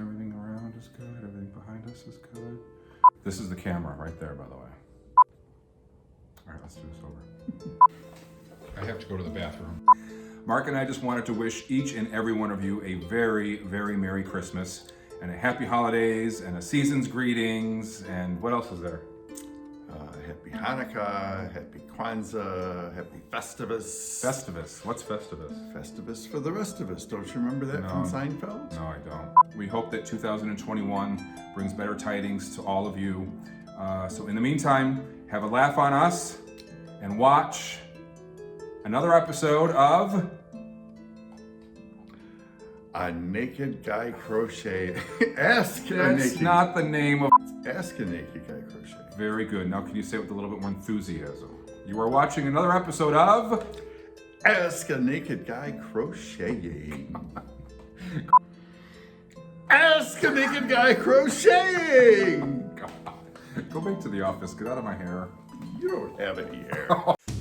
everything around is good. Everything behind us is good. This is the camera right there, by the way. All right, let's do this over. I have to go to the bathroom. Mark and I just wanted to wish each and every one of you a very, very Merry Christmas and a Happy Holidays and a Season's Greetings. And what else is there? Happy Hanukkah, Happy Kwanzaa, Happy Festivus. Festivus. What's Festivus? Festivus for the rest of us. Don't you remember that from Seinfeld? No, I don't. We hope that 2021 brings better tidings to all of you. So in the meantime, have a laugh on us and watch another episode of A Naked Guy Crochet. Ask a That's Naked. not the name of... Ask a Naked Guy Crochet. Very good. Now can you say it with a little bit more enthusiasm? You are watching another episode of... Ask a Naked Guy Crocheting. Ask a Naked Guy Crocheting. God. Go back to the office. Get out of my hair. You don't have any hair.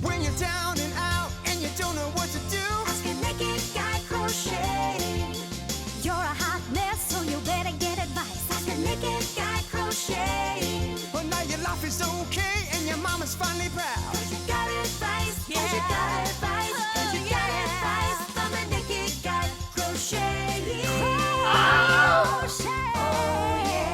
When you're down and out and you don't know what to do, ask a naked guy crocheting. You're a hot mess, so you better get advice. Ask a naked guy crocheting. Well, now your life is okay and your mama's finally proud. 'Cause you got advice, yeah. 'Cause you got advice, 'cause you got advice from a naked guy crocheting. Crochet. Oh, yeah.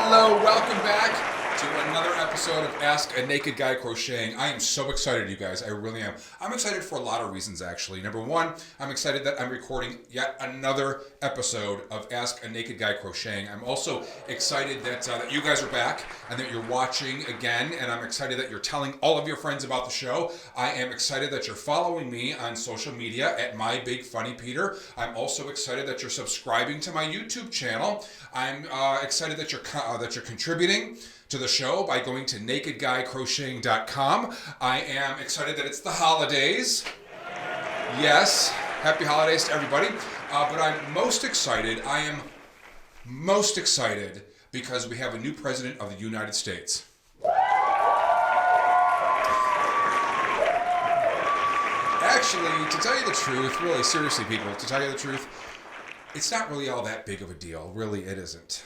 Hello, welcome back to another episode of Ask a Naked Guy Crocheting. I am so excited, you guys, I really am. I'm excited for a lot of reasons, actually. Number one, I'm excited that I'm recording yet another episode of Ask a Naked Guy Crocheting. I'm also excited that you guys are back and that you're watching again, and I'm excited that you're telling all of your friends about the show. I am excited that you're following me on social media at My Big Funny Peter. I'm also excited that you're subscribing to my YouTube channel. I'm excited that you're contributing to the show by going to nakedguycrocheting.com. I am excited that it's the holidays. Yes, happy holidays to everybody. But I'm most excited, because we have a new president of the United States. Actually, to tell you the truth, really seriously people, to tell you the truth, it's not really all that big of a deal. Really, it isn't.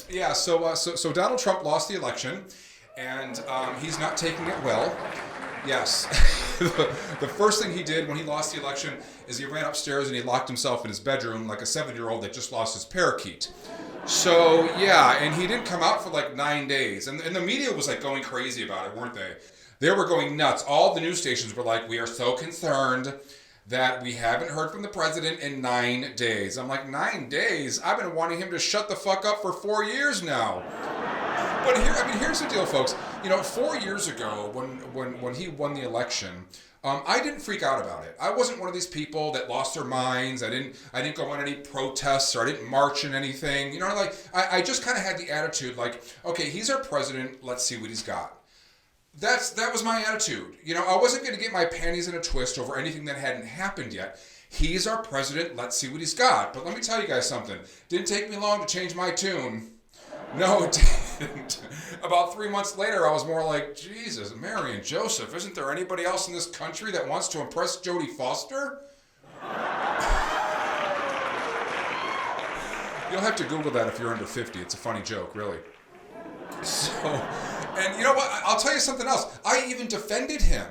Yes, so Donald Trump lost the election, and he's not taking it well. Yes, the first thing he did when he lost the election is he ran upstairs and he locked himself in his bedroom like a 7-year-old that just lost his parakeet. So yeah, and he didn't come out for like 9 days, and the media was like going crazy about it, weren't they? They were going nuts. All the news stations were like, "We are so concerned that we haven't heard from the president in 9 days." I'm like, 9 days? I've been wanting him to shut the fuck up for 4 years now. But here's the deal, folks. 4 years ago, when he won the election, I didn't freak out about it. I wasn't one of these people that lost their minds. I didn't go on any protests, or I didn't march in anything. I just kind of had the attitude like, okay, he's our president. Let's see what he's got. That was my attitude. I wasn't going to get my panties in a twist over anything that hadn't happened yet. He's our president. Let's see what he's got. But let me tell you guys something. Didn't take me long to change my tune. No, it didn't. About 3 months later, I was more like, Jesus, Mary and Joseph, isn't there anybody else in this country that wants to impress Jodie Foster? You'll have to Google that if you're under 50. It's a funny joke, really. And you know what? I'll tell you something else. I even defended him.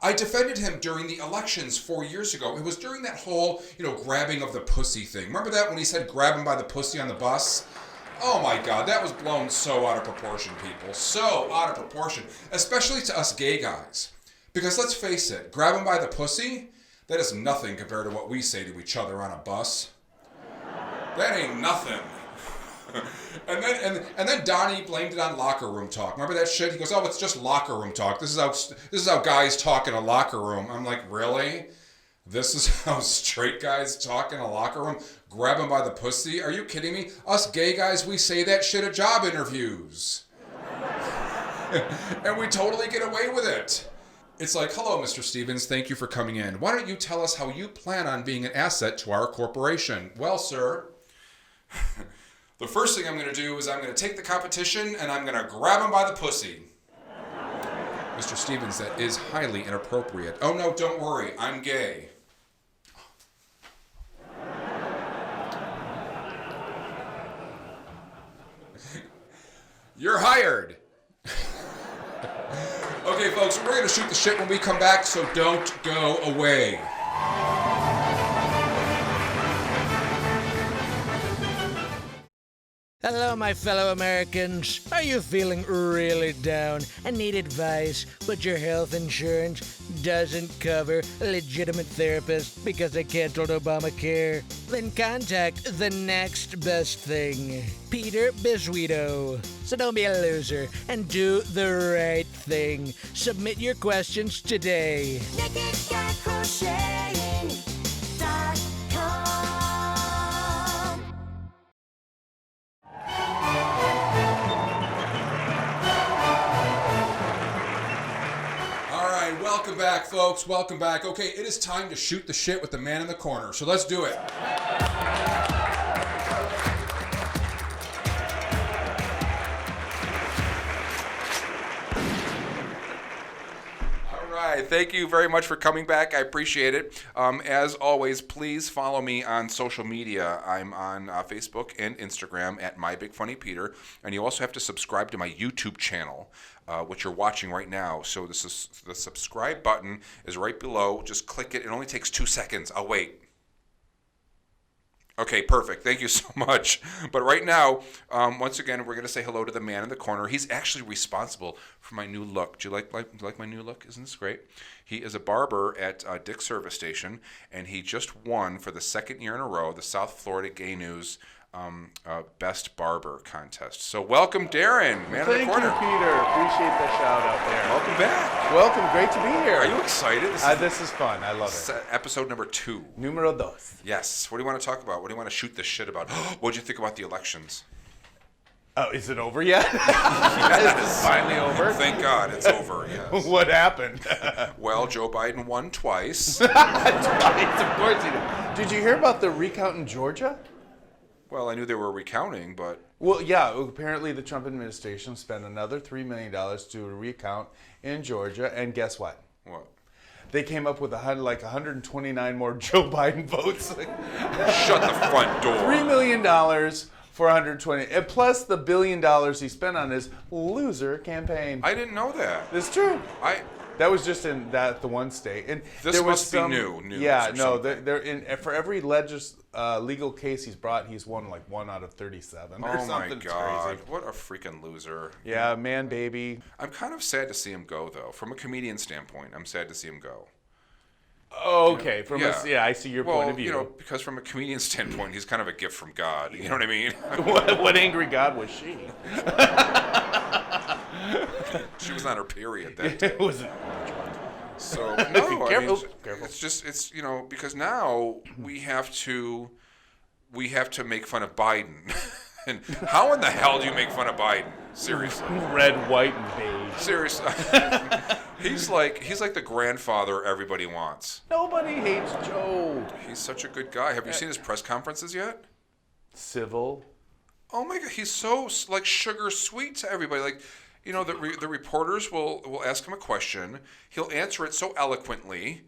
I defended him during the elections 4 years ago. It was during that whole, grabbing of the pussy thing. Remember that when he said grab him by the pussy on the bus? Oh my God, that was blown so out of proportion, people. So out of proportion. Especially to us gay guys. Because let's face it, grab him by the pussy, that is nothing compared to what we say to each other on a bus. That ain't nothing. and then Donnie blamed it on locker room talk. Remember that shit? He goes, "Oh, it's just locker room talk. This is how guys talk in a locker room." I'm like, really? This is how straight guys talk in a locker room? Grab them by the pussy? Are you kidding me? Us gay guys, we say that shit at job interviews. And we totally get away with it. It's like, hello, Mr. Stevens, thank you for coming in. Why don't you tell us how you plan on being an asset to our corporation? Well, sir, the first thing I'm going to do is I'm going to take the competition and I'm going to grab him by the pussy. Mr. Stevens, that is highly inappropriate. Oh, no, don't worry. I'm gay. You're hired. Okay, folks, we're going to shoot the shit when we come back, so don't go away. Hello, my fellow Americans. Are you feeling really down and need advice, but your health insurance doesn't cover a legitimate therapist because they canceled Obamacare? Then contact the next best thing, Peter Bisuito. So don't be a loser and do the right thing. Submit your questions today. NakedGuyCrocheting.com. Welcome back, folks. Welcome back. Okay, it is time to shoot the shit with the man in the corner. So let's do it. All right. Thank you very much for coming back. I appreciate it. As always, please follow me on social media. I'm on Facebook and Instagram at MyBigFunnyPeter. And you also have to subscribe to my YouTube channel, which you're watching right now. So this is the subscribe button is right below. Just click it. It only takes 2 seconds. I'll wait. Okay, perfect. Thank you so much. But right now, once again, we're going to say hello to the man in the corner. He's actually responsible for my new look. Do you like my new look? Isn't this great? He is a barber at Dick's Service Station, and he just won for the second year in a row the South Florida Gay News Best Barber Contest. So welcome, Darren, man in the corner. Thank you, Peter. Appreciate the shout out there. Welcome back. Welcome. Great to be here. Are you excited? This is fun. I love it. Episode number 2. Numero dos. Yes. What do you want to talk about? What do you want to shoot this shit about? What did you think about the elections? Oh, is it over yet? Yes. Is this finally over? Thank God it's over, yes. What happened? Well, Joe Biden won twice. Twice, of course he did. Did you hear about the recount in Georgia? Well, I knew they were recounting, but... Well, yeah, apparently the Trump administration spent another $3 million to do a recount in Georgia, and guess what? What? They came up with 129 more Joe Biden votes. Shut the front door. $3 million for 120, and plus the $1 billion he spent on his loser campaign. I didn't know that. It's true. I That was just in the one state, and This there was must be new news Yeah, or no, something. they're in for every legal case he's brought, he's won like 1 out of 37 or Oh my something God! crazy. What a freaking loser! Yeah, man, baby. I'm kind of sad to see him go, though. From a comedian standpoint, I'm sad to see him go. Oh, okay, Yeah. I see your Well, point of view. you know, because from a comedian standpoint, he's kind of a gift from God. You know what I mean? what angry God was she? She was on her period that day. It was. So no, I mean, Careful. it's you know, because now we have to make fun of Biden. And how in the hell do you make fun of Biden? Seriously. Red, white, and beige. Seriously. he's like the grandfather everybody wants. Nobody hates Joe. He's such a good guy. Have you seen his press conferences yet? Civil. Oh my God, he's so like sugar sweet to everybody. Like, you know, the reporters will ask him a question. He'll answer it so eloquently,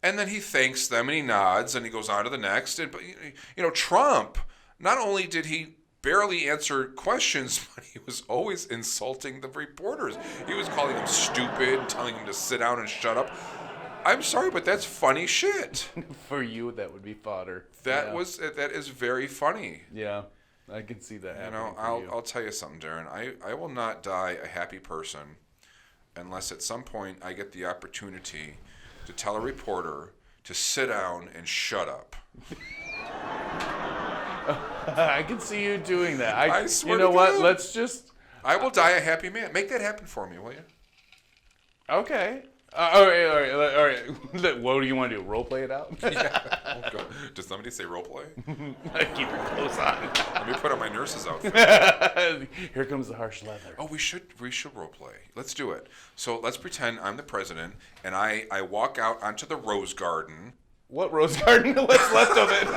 and then he thanks them and he nods and he goes on to the next. And but you know, Trump, not only did he barely answer questions, but he was always insulting the reporters. He was calling them stupid, telling them to sit down and shut up. I'm sorry, but that's funny shit. For you, that would be fodder. That is very funny. Yeah, I can see that You happening know, for you. I'll tell you something, Darren. I will not die a happy person unless at some point I get the opportunity to tell a reporter to sit down and shut up. I can see you doing that. I swear You know to what? God. Let's just. I will die a happy man. Make that happen for me, will you? Okay. All right. What do you want to do? Role play it out? Yeah. Oh, God. Does somebody say role play? Keep your clothes on. Let me put on my nurse's outfit. Here comes the harsh leather. Oh, we should role play. Let's do it. So let's pretend I'm the president, and I walk out onto the rose garden. What rose garden? What's left of it?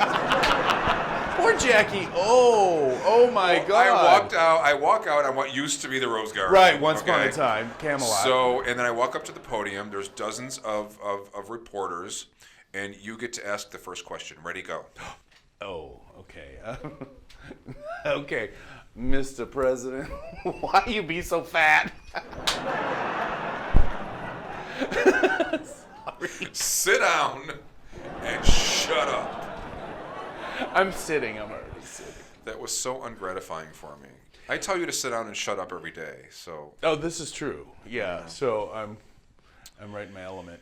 Poor Jackie. Oh my God. I walk out on what used to be the rose garden. Right, once upon a time, Camelot. So, and then I walk up to the podium. There's dozens of reporters, and you get to ask the first question. Ready, go. Oh, okay. Okay. Mr. President, why you be so fat? Sorry. Sit down and shut up. I'm sitting. I'm already sitting. That was so ungratifying for me. I tell you to sit down and shut up every day. So. Oh, this is true. Yeah. So I'm right in my element.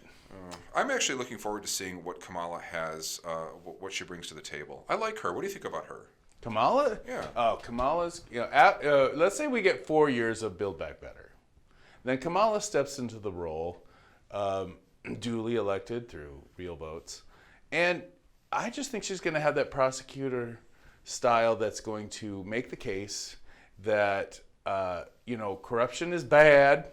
I'm actually looking forward to seeing what Kamala has, what she brings to the table. I like her. What do you think about her? Kamala? Yeah. Oh, Kamala's. Let's say we get 4 years of Build Back Better. Then Kamala steps into the role, duly elected through real votes, and I just think she's going to have that prosecutor style that's going to make the case that corruption is bad,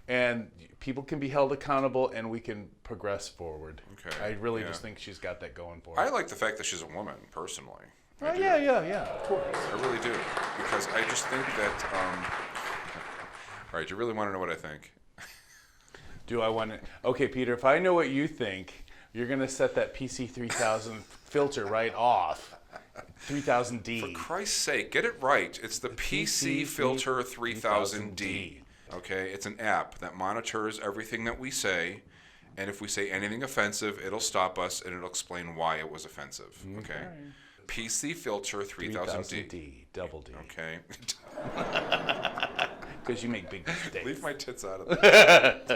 and people can be held accountable, and we can progress forward. Okay. I really just think she's got that going for her. I like the fact that she's a woman, personally. Oh, yeah, of course. I really do, because I just think that. All right, you really want to know what I think? Do I want to? Okay, Peter, if I know what you think, you're going to set that PC 3000 filter right off. 3000D. For Christ's sake, get it right. It's the PC Filter 3000D. Okay, it's an app that monitors everything that we say, and if we say anything offensive, it'll stop us and it'll explain why it was offensive. Okay. PC Filter 3000D. Double D. Okay. Because you make big mistakes. Leave my tits out of that.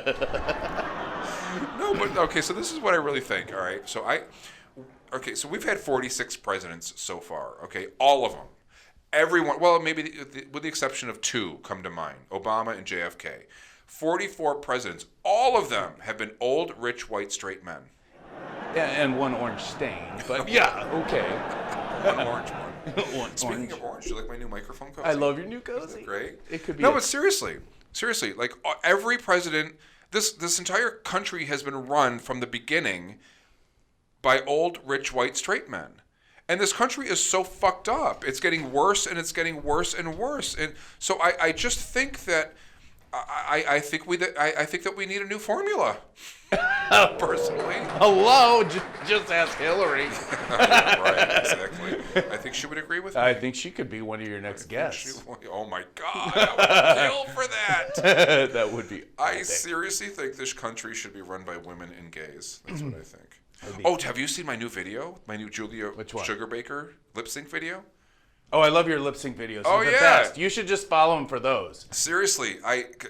No, but okay, so this is what I really think, all right? So so we've had 46 presidents so far, okay? All of them. Everyone, well, maybe with the exception of 2 come to mind, Obama and JFK. 44 presidents, all of them have been old, rich, white, straight men. And one orange stain, but yeah, okay. One orange one. Speaking of orange, do you like my new microphone cozy? I love your new cozy. Isn't it great? It could be. No, but seriously, like every president, this entire country has been run from the beginning by old, rich, white, straight men. And this country is so fucked up. It's getting worse, and it's getting worse and worse. And so I just think that I think that we need a new formula. Personally. Hello, just ask Hillary. Right, exactly. I think she would agree with me. I think she could be one of your next guests. Oh my God, I would kill for that. That would be. I seriously think this country should be run by women and gays. That's what I think. Oh, have you seen my new video? My new Julia Sugarbaker lip sync video? Oh, I love your lip sync videos. Oh, They're the yeah. best. You should just follow them for those. Seriously,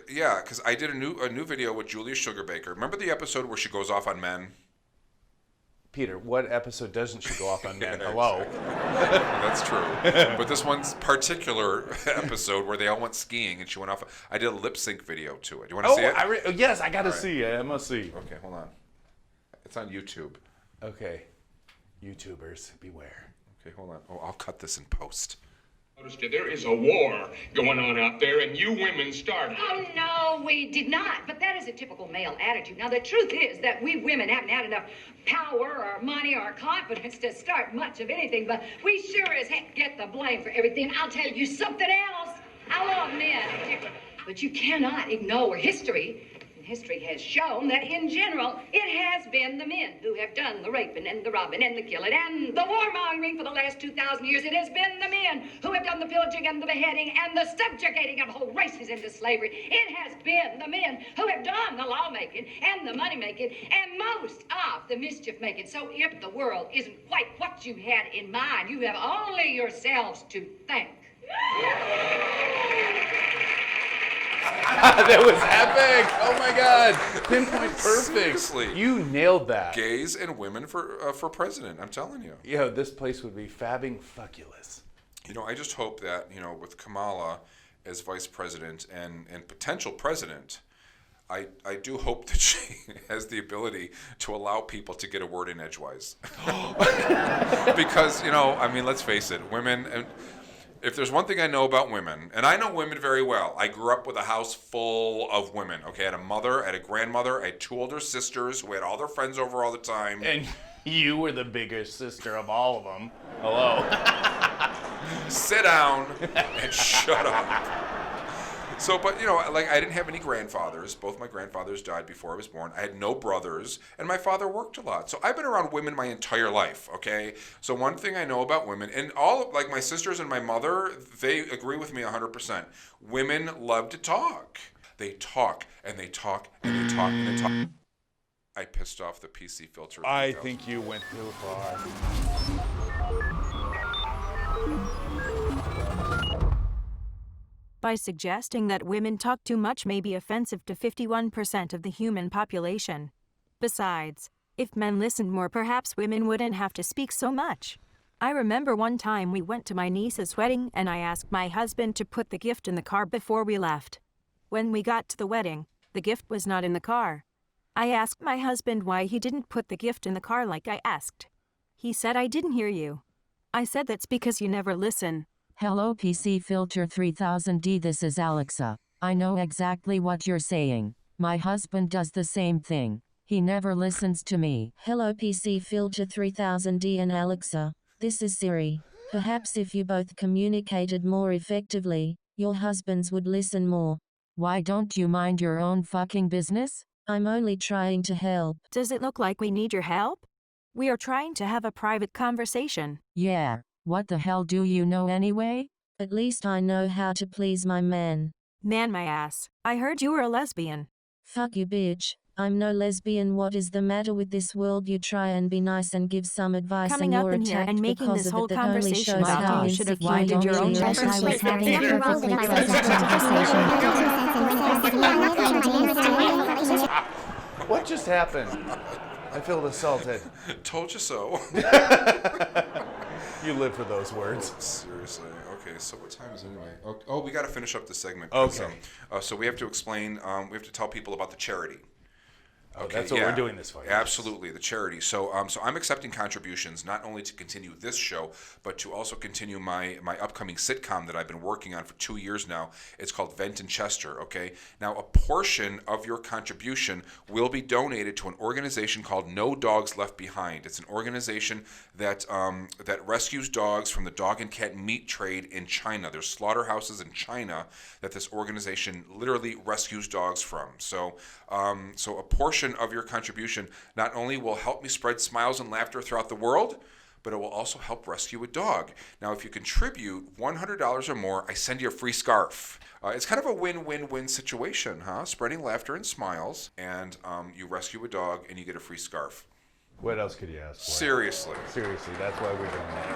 because I did a new video with Julia Sugarbaker. Remember the episode where she goes off on men? Peter, what episode doesn't she go off on men? Hello. That's true. But this one's particular episode where they all went skiing and she went off. I did a lip sync video to it. You want to see it? Yes, I got to see it. I must see. Okay, hold on. It's on YouTube. Okay. YouTubers, beware. Okay, hold on. Oh, I'll cut this in post. There is a war going on out there, and you women started. Oh, no, we did not. But that is a typical male attitude. Now, the truth is that we women haven't had enough power or money or confidence to start much of anything, but we sure as heck get the blame for everything. I'll tell you something else. I love men, but you cannot ignore history. History has shown that, in general, it has been the men who have done the raping and the robbing and the killing and the warmongering for the last 2,000 years. It has been the men who have done the pillaging and the beheading and the subjugating of whole races into slavery. It has been the men who have done the lawmaking and the money-making and most of the mischief-making. So if the world isn't quite what you had in mind, you have only yourselves to thank. That was epic. Oh my God. Pinpoint perfect. Seriously. You nailed that. Gays and women for president. I'm telling you. Yeah, this place would be fabbing fuckulous. You know, I just hope that, you know, with Kamala as vice president and potential president, I do hope that she has the ability to allow people to get a word in edgewise. Because, you know, I mean, let's face it, women, and if there's one thing I know about women, and I know women very well. I grew up with a house full of women, okay? I had a mother, I had a grandmother, I had 2 older sisters who had all their friends over all the time. And you were the biggest sister of all of them. Hello. Sit down and shut up. So, but, you know, like, I didn't have any grandfathers. Both my grandfathers died before I was born. I had no brothers, and my father worked a lot. So I've been around women my entire life, okay? So one thing I know about women, and all, like, my sisters and my mother, they agree with me 100%. Women love to talk. They talk, and they talk, and they talk, and they talk. I pissed off the PC filter. I think you went too far. By suggesting that women talk too much may be offensive to 51% of the human population. Besides, if men listened more, perhaps women wouldn't have to speak so much. I remember one time we went to my niece's wedding and I asked my husband to put the gift in the car before we left. When we got to the wedding, the gift was not in the car. I asked my husband why he didn't put the gift in the car like I asked. He said, "I didn't hear you." I said, "That's because you never listen." Hello PC Filter 3000D, this is Alexa. I know exactly what you're saying. My husband does the same thing. He never listens to me. Hello PC Filter 3000D and Alexa. This is Siri. Perhaps if you both communicated more effectively, your husbands would listen more. Why don't you mind your own fucking business? I'm only trying to help. Does it look like we need your help? We are trying to have a private conversation. Yeah. What the hell do you know anyway? At least I know how to please my man. Man, my ass. I heard you were a lesbian. Fuck you, bitch. I'm no lesbian. What is the matter with this world? You try and be nice and give some advice Coming and up you're in here attacked and making because this of whole it. That only conversation shows about how how you should have insecure minded your own you are. I was having a perfectly pleasant conversation. What just happened? I feel assaulted. Told you so. You live for those words. Seriously. Okay, so what time is it anyway? Oh, we got to finish up the segment. 'Cause, Okay. So we have to explain, we have to tell people about the charity. Okay, that's what we're doing this for. Absolutely, the charity. So I'm accepting contributions not only to continue this show, but to also continue my upcoming sitcom that I've been working on for 2 years now. It's called Vent in Chester. Okay. Now a portion of your contribution will be donated to an organization called No Dogs Left Behind. It's an organization that that rescues dogs from the dog and cat meat trade in China. There's slaughterhouses in China that this organization literally rescues dogs from. So so a portion of your contribution not only will help me spread smiles and laughter throughout the world, but it will also help rescue a dog. Now, if you contribute $100 or more, I send you a free scarf. It's kind of a win-win-win situation, huh? Spreading laughter and smiles, and you rescue a dog and you get a free scarf. What else could you ask for? Seriously. Seriously, that's why we're doing that.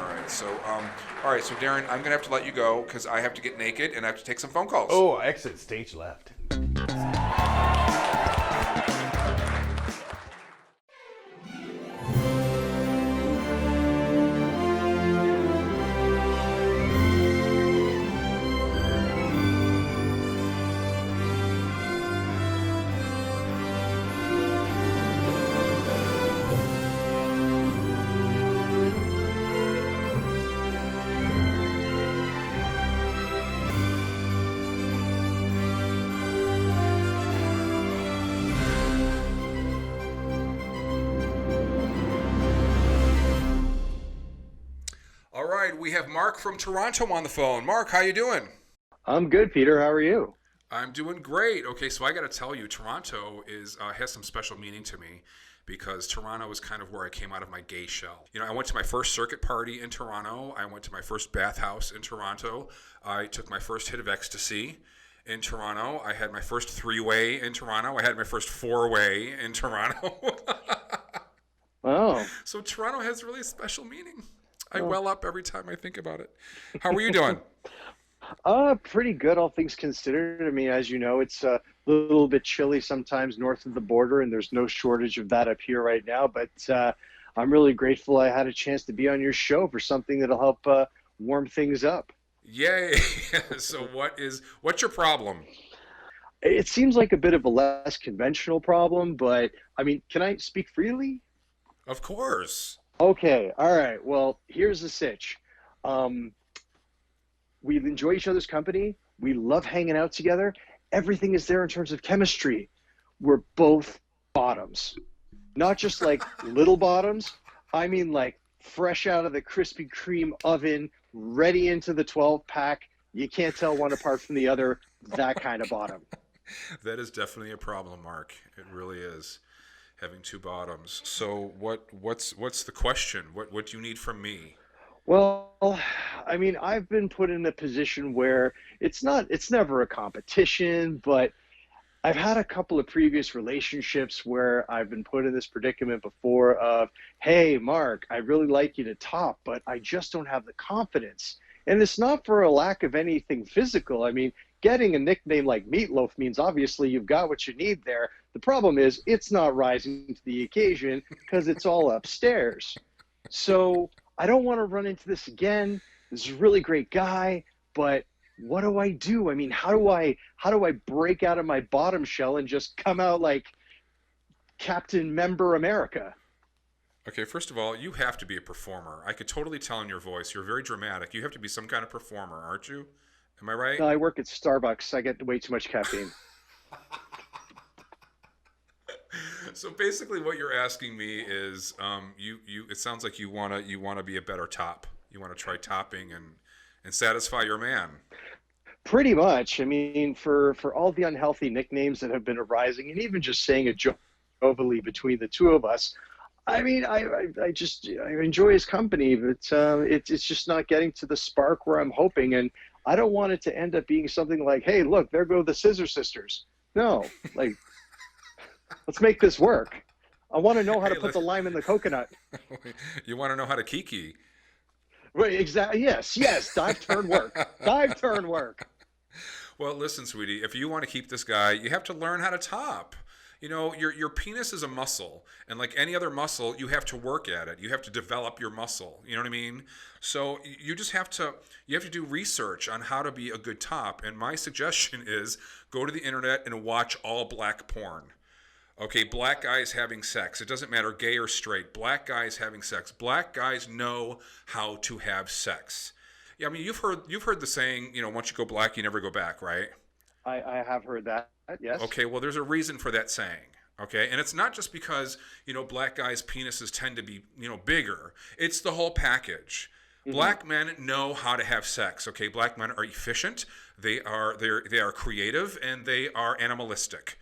All right, so Darren, I'm gonna have to let you go because I have to get naked and I have to take some phone calls. Oh, exit stage left. We have Mark from Toronto on the phone. Mark, how you doing? I'm good, Peter. How are you? I'm doing great. Okay, so I got to tell you, Toronto has some special meaning to me because Toronto is kind of where I came out of my gay shell. You know, I went to my first circuit party in Toronto. I went to my first bathhouse in Toronto. I took my first hit of ecstasy in Toronto. I had my first three-way in Toronto. I had my first four-way in Toronto. Oh. So Toronto has really a special meaning. I well up every time I think about it. How are you doing? Pretty good, all things considered. I mean, as you know, it's a little bit chilly sometimes north of the border, and there's no shortage of that up here right now. But I'm really grateful I had a chance to be on your show for something that'll help warm things up. Yay! So what's your problem? It seems like a bit of a less conventional problem, but I mean, can I speak freely? Of course. Okay, all right. Well, here's the sitch. We enjoy each other's company. We love hanging out together. Everything is there in terms of chemistry. We're both bottoms. Not just like little bottoms. I mean like fresh out of the Krispy Kreme oven, ready into the 12-pack. You can't tell one apart from the other. That kind of bottom. That is definitely a problem, Mark. It really is, having two bottoms. So what's the question? What do you need from me? Well, I mean, I've been put in a position where it's never a competition, but I've had a couple of previous relationships where I've been put in this predicament before of, hey, Mark, I'd really like you to top, but I just don't have the confidence. And it's not for a lack of anything physical. I mean, getting a nickname like Meatloaf means obviously you've got what you need there. The problem is it's not rising to the occasion because it's all upstairs. So I don't want to run into this again. This is a really great guy, but what do I do? I mean, how do I break out of my bottom shell and just come out like Captain Member America? Okay, first of all, you have to be a performer. I could totally tell in your voice. You're very dramatic. You have to be some kind of performer, aren't you? Am I right? No, I work at Starbucks. I get way too much caffeine. So basically, what you're asking me is, it sounds like you wanna be a better top. You want to try topping and satisfy your man. Pretty much. I mean, for all the unhealthy nicknames that have been arising, and even just saying it jovially between the two of us, I mean, I enjoy his company, but it's just not getting to the spark where I'm hoping, and I don't want it to end up being something like, hey, look, there go the Scissor Sisters. No, like, let's make this work. I want to know how to put the lime in the coconut. You want to know how to kiki. Right, exactly. Yes. Dive, turn, work. Dive, turn, work. Well, listen, sweetie, if you want to keep this guy, you have to learn how to top. You know, your penis is a muscle, and like any other muscle, you have to work at it. You have to develop your muscle. You know what I mean? So you just have to do research on how to be a good top. And my suggestion is go to the internet and watch all black porn. Okay, black guys having sex. It doesn't matter, gay or straight. Black guys having sex. Black guys know how to have sex. Yeah, I mean, you've heard the saying, you know, once you go black, you never go back, right? I have heard that, yes. Okay, well, there's a reason for that saying, okay? And it's not just because, you know, black guys' penises tend to be, you know, bigger. It's the whole package. Mm-hmm. Black men know how to have sex, okay? Black men are efficient, they are creative, and they are animalistic.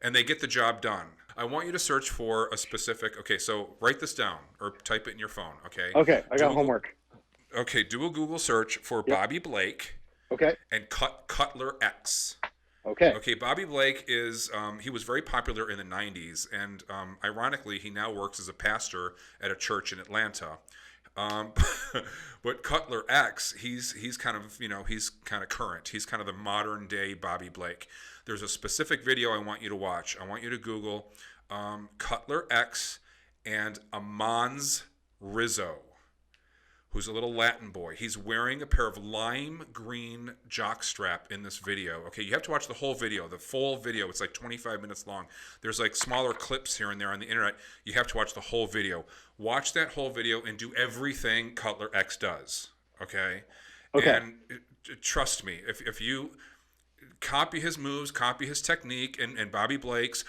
And they get the job done. I want you to search for a specific, okay, so write this down or type it in your phone, okay? Okay, I got homework. Okay, do a Google search for Bobby Blake. Okay. And Cutler X. Okay. Okay, Bobby Blake is, he was very popular in the 90s, and ironically, he now works as a pastor at a church in Atlanta. But Cutler X, he's kind of, you know, he's kind of current. He's kind of the modern day Bobby Blake. There's a specific video I want you to watch. I want you to Google Cutler X and Amans Rizzo, who's a little Latin boy. He's wearing a pair of lime green jockstrap in this video. Okay, you have to watch the whole video, the full video. It's like 25 minutes long. There's like smaller clips here and there on the internet. You have to watch the whole video. Watch that whole video and do everything Cutler X does. Okay? Okay. And trust me, if you copy his moves, copy his technique, and Bobby Blake's.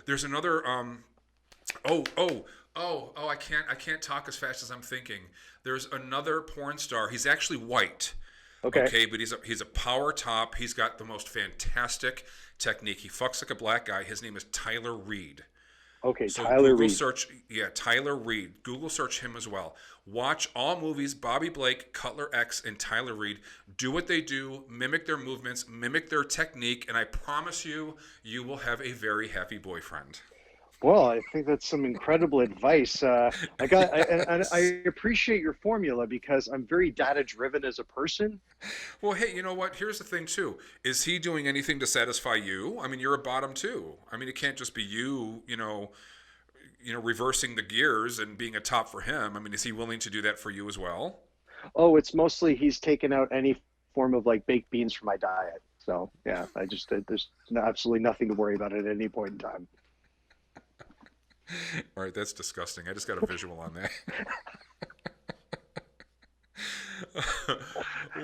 There's another. I can't talk as fast as I'm thinking. There's another porn star. He's actually white. Okay, but he's a power top. He's got the most fantastic technique. He fucks like a black guy. His name is Tyler Reed. Okay, so Tyler Google Reed. search, Tyler Reed. Google search him as well. Watch all movies, Bobby Blake, Cutler X, and Tyler Reed. Do what they do, mimic their movements, mimic their technique, and I promise you, you will have a very happy boyfriend. Well, I think that's some incredible advice. I appreciate your formula because I'm very data driven as a person. Well, hey, you know what? Here's the thing too. Is he doing anything to satisfy you? I mean, you're a bottom too. I mean, it can't just be you, reversing the gears and being a top for him. I mean, is he willing to do that for you as well? Oh, it's mostly he's taken out any form of like baked beans from my diet. So yeah, there's absolutely nothing to worry about at any point in time. All right, that's disgusting. I just got a visual on that.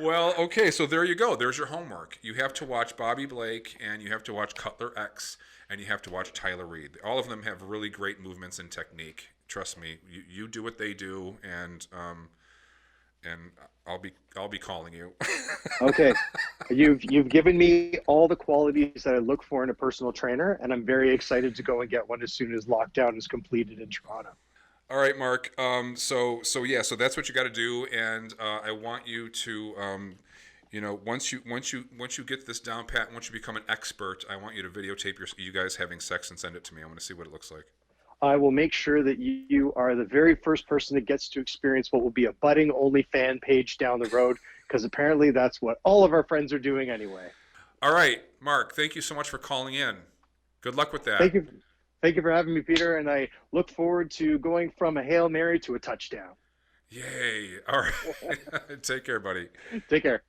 Well, okay, so there you go. There's your homework. You have to watch Bobby Blake, and you have to watch Cutler X, and you have to watch Tyler Reed. All of them have really great movements and technique. Trust me. You do what they do, and I'll be calling you. Okay, you've given me all the qualities that I look for in a personal trainer, and I'm very excited to go and get one as soon as lockdown is completed in Toronto. All right, Mark. So that's what you got to do, and I want you to, once you get this down pat, once you become an expert, I want you to videotape you guys having sex and send it to me. I want to see what it looks like. I will make sure that you are the very first person that gets to experience what will be a budding only fan page down the road, because apparently that's what all of our friends are doing anyway. All right, Mark, thank you so much for calling in. Good luck with that. Thank you for having me, Peter, and I look forward to going from a Hail Mary to a touchdown. Yay. All right. Take care, buddy. Take care.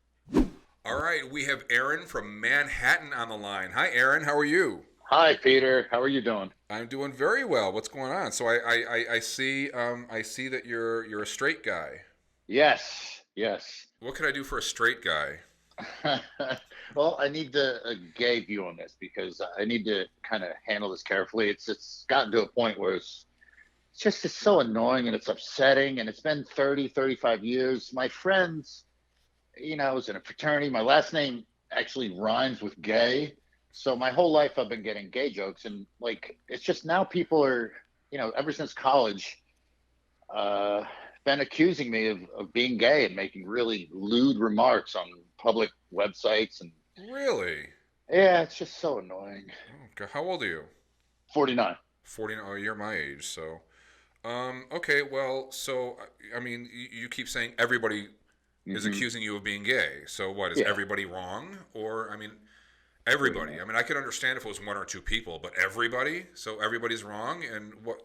All right, we have Erin from Manhattan on the line. Hi, Erin. How are you? Hi, Peter. How are you doing? I'm doing very well. What's going on? So I see that you're a straight guy. Yes. What can I do for a straight guy? Well, I need a gay view on this because I need to kind of handle this carefully. It's gotten to a point where it's so annoying and it's upsetting, and it's been 35 years. My friends, I was in a fraternity. My last name actually rhymes with gay. So my whole life I've been getting gay jokes, and like, it's just now people are, ever since college, been accusing me of being gay and making really lewd remarks on public websites. And really? Yeah, it's just so annoying. Okay, how old are you? 49. 49. Oh, you're my age. So, okay. Well, so I mean, you keep saying everybody is accusing you of being gay. So what, is everybody wrong? Or, I mean, everybody. I mean, I could understand if it was one or two people, but everybody? So everybody's wrong? And what?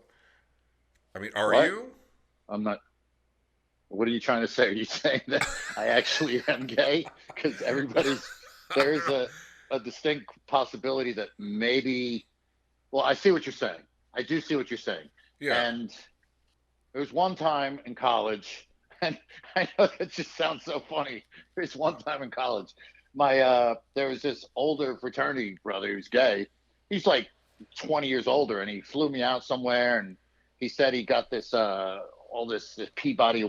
I mean, are you? I'm not. What are you trying to say? Are you saying that I actually am gay? Because there's a distinct possibility that maybe, well, I see what you're saying. I do see what you're saying. Yeah. And there was one time in college, and I know that just sounds so funny. There was one time in college, there was this older fraternity brother who's gay. He's like 20 years older, and he flew me out somewhere, and he said he got this Peabody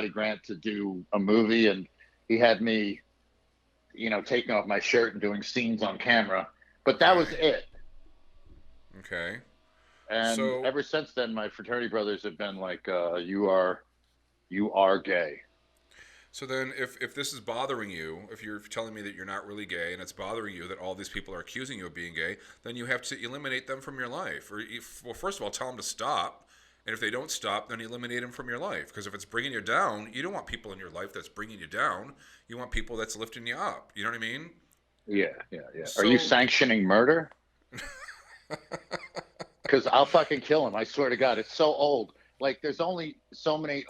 grant to do a movie, and he had me, taking off my shirt and doing scenes on camera. But that was it. Okay. And so, ever since then, my fraternity brothers have been like, you are gay. So then if this is bothering you, if you're telling me that you're not really gay and it's bothering you that all these people are accusing you of being gay, then you have to eliminate them from your life. Well, first of all, tell them to stop. And if they don't stop, then eliminate them from your life. Because if it's bringing you down, you don't want people in your life that's bringing you down. You want people that's lifting you up. You know what I mean? Yeah. So, are you sanctioning murder? Because I'll fucking kill him. I swear to God. It's so old. Like, there's only so many,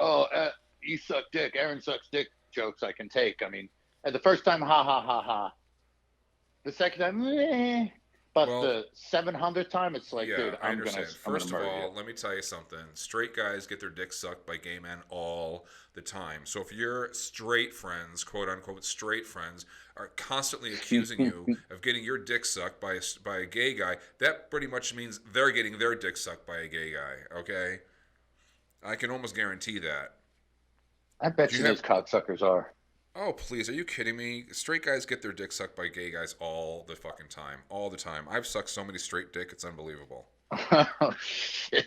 you suck dick, Erin sucks dick jokes I can take. I mean, the first time, ha, ha, ha, ha. The second time, meh. But the 700th time, it's like, dude, I understand. First of all, you. let me tell you something. Straight guys get their dicks sucked by gay men all the time. So if your straight friends, quote unquote straight friends, are constantly accusing you of getting your dick sucked by a gay guy, that pretty much means they're getting their dick sucked by a gay guy. Okay, I can almost guarantee that. I bet you those cocksuckers are. Oh, please. Are you kidding me? Straight guys get their dick sucked by gay guys all the fucking time. All the time. I've sucked so many straight dick, it's unbelievable. Oh, shit.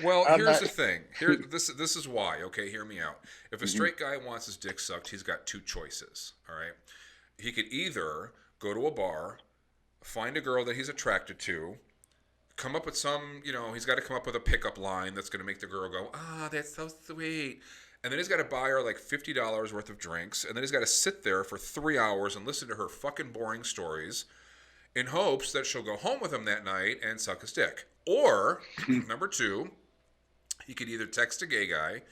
Well, here's the thing. This is why, okay? Hear me out. If a straight guy wants his dick sucked, he's got two choices, all right? He could either go to a bar, find a girl that he's attracted to, come up with some, he's got to come up with a pickup line that's going to make the girl go, that's so sweet. And then he's got to buy her like $50 worth of drinks. And then he's got to sit there for 3 hours and listen to her fucking boring stories in hopes that she'll go home with him that night and suck his dick. Or, number 2, he could either text a gay guy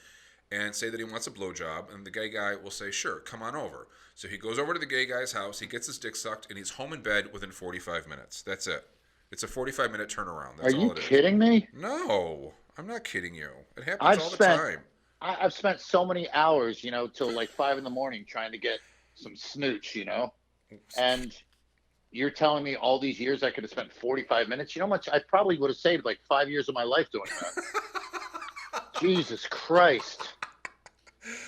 and say that he wants a blowjob, and the gay guy will say, sure, come on over. So he goes over to the gay guy's house, he gets his dick sucked, and he's home in bed within 45 minutes. That's it. It's a 45-minute turnaround. That's Are you kidding me? No, I'm not kidding you. It happens all the time. I've spent so many hours, till like 5 a.m. trying to get some snooch, and you're telling me all these years I could have spent 45 minutes? You know how much I probably would have saved like 5 years of my life doing that. Jesus Christ.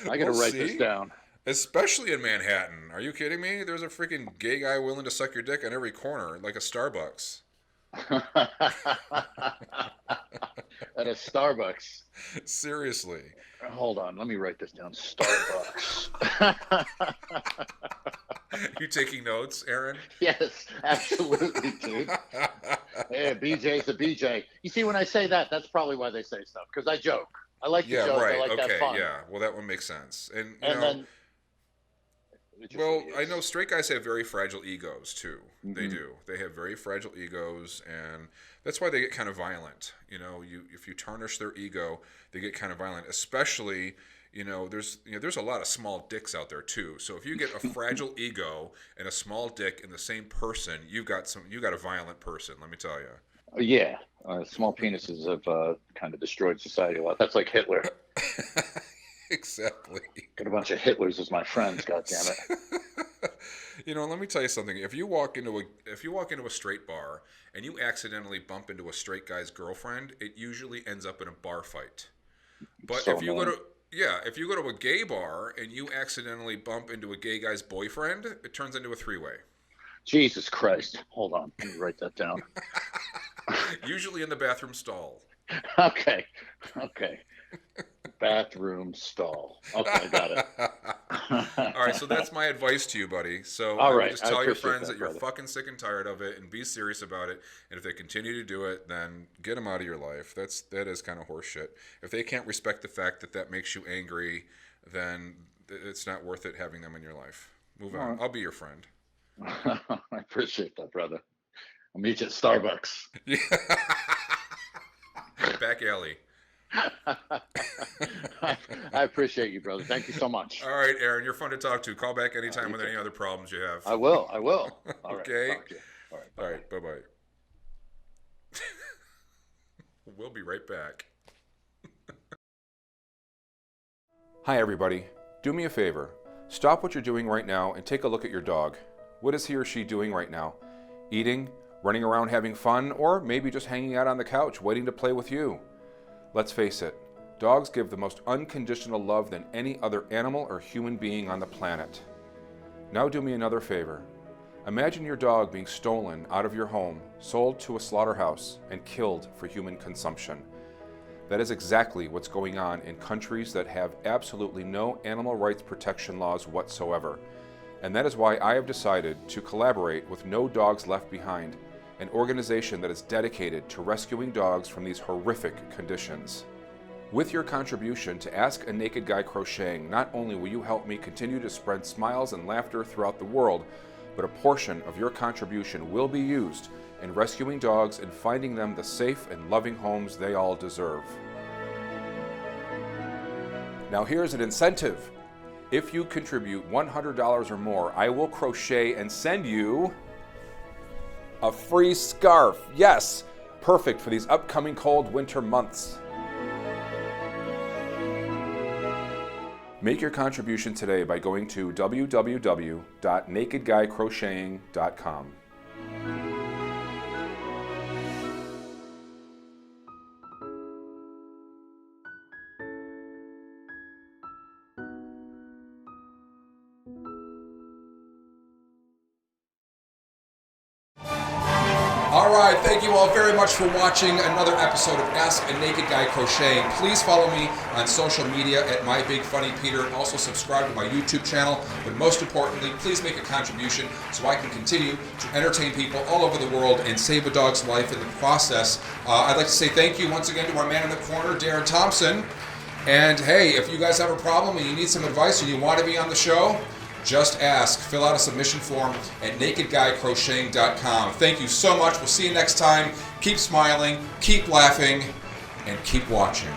I got to write this down. Especially in Manhattan. Are you kidding me? There's a freaking gay guy willing to suck your dick on every corner, like a Starbucks. At a Starbucks. Seriously. Hold on, let me write this down. Starbucks. You taking notes, Erin? Yes, absolutely, dude. Yeah, BJ's a BJ. You see, when I say that, that's probably why they say stuff, because I joke. I like to joke. Right. I like that fun. Yeah, well, that one makes sense. And then... Well, I know straight guys have very fragile egos, too. Mm-hmm. They do. They have very fragile egos, and that's why they get kind of violent. If you tarnish their ego, they get kind of violent. Especially, there's a lot of small dicks out there, too. So if you get a fragile ego and a small dick in the same person, you got a violent person, let me tell you. Yeah. Small penises have kind of destroyed society a lot. That's like Hitler. Exactly. Got a bunch of Hitlers as my friends. God damn it. Let me tell you something. If you walk into a straight bar and you accidentally bump into a straight guy's girlfriend, it usually ends up in a bar fight. But if you go to a gay bar and you accidentally bump into a gay guy's boyfriend, it turns into a 3-way. Jesus Christ. Hold on. Let me write that down. Usually in the bathroom stall. Okay. Bathroom stall. Okay, I got it. All right, so that's my advice to you, buddy. So just tell your friends that you're fucking sick and tired of it, and be serious about it. And if they continue to do it, then get them out of your life. That is kind of horseshit. If they can't respect the fact that makes you angry, then it's not worth it having them in your life. Move on. Right. I'll be your friend. I appreciate that, brother. I'll meet you at Starbucks. Yeah. Back alley. I appreciate you, brother. Thank you so much. All right, Erin, you're fun to talk to. Call back anytime with any other problems you have. I will. Okay. Right, all right. Bye-bye. We'll be right back. Hi, everybody. Do me a favor. Stop what you're doing right now and take a look at your dog. What is he or she doing right now? Eating, running around having fun, or maybe just hanging out on the couch waiting to play with you? Let's face it, dogs give the most unconditional love than any other animal or human being on the planet. Now do me another favor. Imagine your dog being stolen out of your home, sold to a slaughterhouse, and killed for human consumption. That is exactly what's going on in countries that have absolutely no animal rights protection laws whatsoever. And that is why I have decided to collaborate with No Dogs Left Behind, an organization that is dedicated to rescuing dogs from these horrific conditions. With your contribution to Ask a Naked Guy Crocheting, not only will you help me continue to spread smiles and laughter throughout the world, but a portion of your contribution will be used in rescuing dogs and finding them the safe and loving homes they all deserve. Now here's an incentive. If you contribute $100 or more, I will crochet and send you a free scarf. Yes, perfect for these upcoming cold winter months. Make your contribution today by going to www.nakedguycrocheting.com. All right, thank you all very much for watching another episode of Ask a Naked Guy Crocheting. Please follow me on social media at MyBigFunnyPeter, and also subscribe to my YouTube channel. But most importantly, please make a contribution so I can continue to entertain people all over the world and save a dog's life in the process. I'd like to say thank you once again to our man in the corner, Darren Thompson. And hey, if you guys have a problem and you need some advice and you want to be on the show, just ask. Fill out a submission form at nakedguycrocheting.com. Thank you so much. We'll see you next time. Keep smiling, keep laughing, and keep watching.